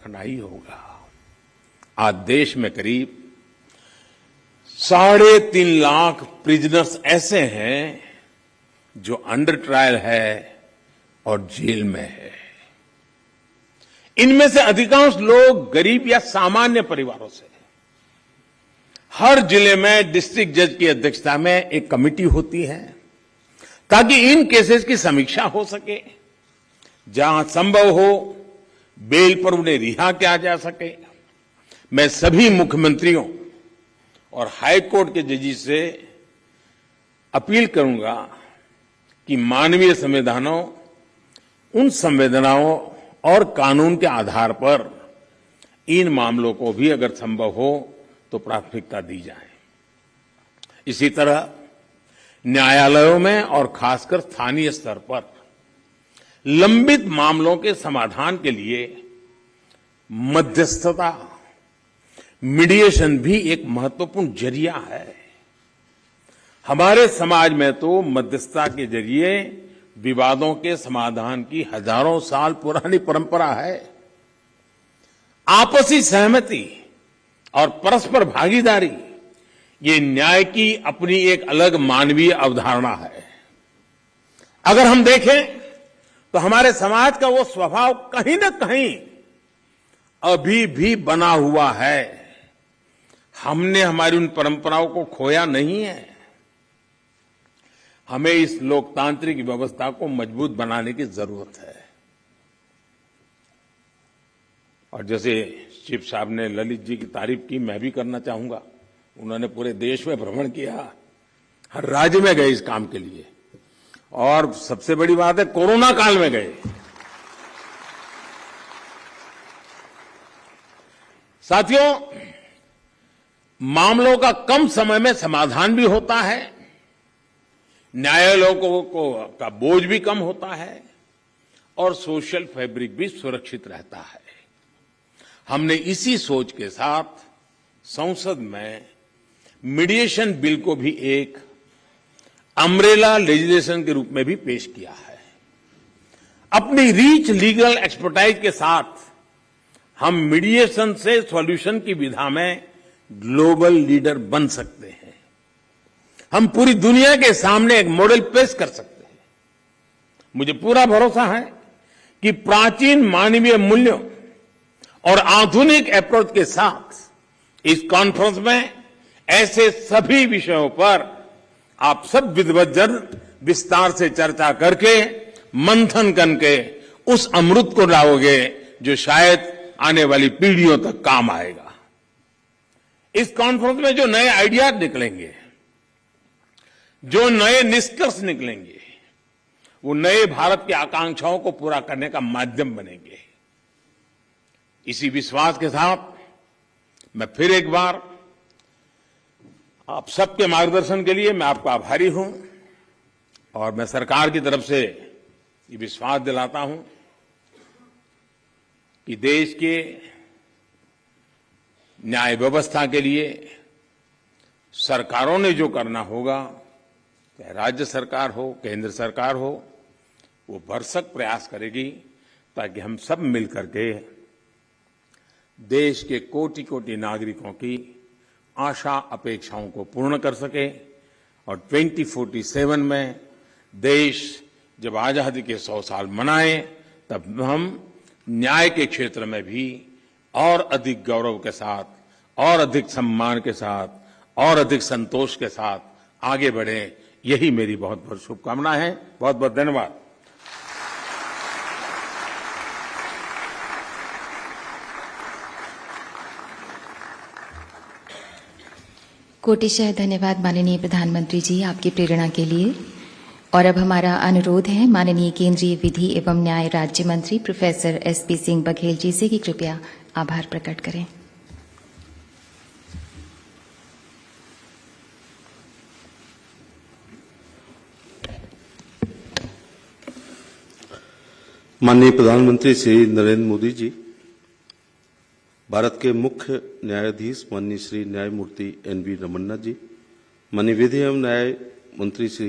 रखना ही होगा। आज देश में करीब 3.5 लाख प्रिजनर्स ऐसे हैं जो अंडर ट्रायल है और जेल में है। इनमें से अधिकांश लोग गरीब या सामान्य परिवारों से हैं। हर जिले में डिस्ट्रिक्ट जज की अध्यक्षता में एक कमेटी होती है ताकि इन केसेस की समीक्षा हो सके, जहां संभव हो बेल पर उन्हें रिहा किया जा सके। मैं सभी मुख्यमंत्रियों और हाई कोर्ट के जजेस से अपील करूंगा कि मानवीय संवेदनाओं, उन संवेदनाओं और कानून के आधार पर इन मामलों को भी अगर संभव हो तो प्राथमिकता दी जाए। इसी तरह न्यायालयों में और खासकर स्थानीय स्तर पर लंबित मामलों के समाधान के लिए मध्यस्थता, मीडिएशन भी एक महत्वपूर्ण जरिया है। हमारे समाज में तो मध्यस्थता के जरिए विवादों के समाधान की हजारों साल पुरानी परंपरा है। आपसी सहमति और परस्पर भागीदारी ये न्याय की अपनी एक अलग मानवीय अवधारणा है। अगर हम देखें तो हमारे समाज का वो स्वभाव कहीं न कहीं अभी भी बना हुआ है। हमने हमारी उन परंपराओं को खोया नहीं है। हमें इस लोकतांत्रिक व्यवस्था को मजबूत बनाने की जरूरत है। और जैसे चीफ साहब ने ललित जी की तारीफ की, मैं भी करना चाहूंगा। उन्होंने पूरे देश में भ्रमण किया, हर राज्य में गए इस काम के लिए, और सबसे बड़ी बात है कोरोना काल में गए। साथियों, मामलों का कम समय में समाधान भी होता है, न्यायालयों का बोझ भी कम होता है और सोशल फैब्रिक भी सुरक्षित रहता है। हमने इसी सोच के साथ संसद में मीडिएशन बिल को भी एक अम्ब्रेला लेजिस्लेशन के रूप में भी पेश किया है। अपनी रिच लीगल एक्सपर्टाइज के साथ हम मीडिएशन से सॉल्यूशन की विधा में ग्लोबल लीडर बन सकते हैं। हम पूरी दुनिया के सामने एक मॉडल पेश कर सकते हैं। मुझे पूरा भरोसा है कि प्राचीन मानवीय मूल्यों और आधुनिक अप्रोच के साथ इस कॉन्फ्रेंस में ऐसे सभी विषयों पर आप सब विद्वज्जन विस्तार से चर्चा करके, मंथन करके उस अमृत को लाओगे जो शायद आने वाली पीढ़ियों तक काम आएगा। इस कॉन्फ्रेंस में जो नए आइडियाज निकलेंगे, जो नए निष्कर्ष निकलेंगे, वो नए भारत की आकांक्षाओं को पूरा करने का माध्यम बनेंगे। इसी विश्वास के साथ मैं फिर एक बार आप सबके मार्गदर्शन के लिए मैं आपका आभारी हूं, और मैं सरकार की तरफ से ये विश्वास दिलाता हूं कि देश के न्याय व्यवस्था के लिए सरकारों ने जो करना होगा, चाहे राज्य सरकार हो, केंद्र सरकार हो, वो भरसक प्रयास करेगी ताकि हम सब मिलकर के देश के कोटि कोटि नागरिकों की आशा अपेक्षाओं को पूर्ण कर सके। और 2047 में देश जब आजादी के 100 साल मनाए, तब हम न्याय के क्षेत्र में भी और अधिक गौरव के साथ, और अधिक सम्मान के साथ, और अधिक संतोष के साथ आगे बढ़े। यही मेरी बहुत बहुत शुभकामना है। बहुत बहुत धन्यवाद। कोटिशः धन्यवाद माननीय प्रधानमंत्री जी, आपकी प्रेरणा के लिए। और अब हमारा अनुरोध है माननीय केंद्रीय विधि एवं न्याय राज्य मंत्री प्रोफेसर एसपी सिंह बघेल जी से कि कृपया आभार प्रकट करें। माननीय प्रधानमंत्री श्री नरेंद्र मोदी जी, भारत के मुख्य न्यायाधीश माननीय श्री न्यायमूर्ति एन वी रमन्ना जी, माननीय विधि एवं न्याय मंत्री श्री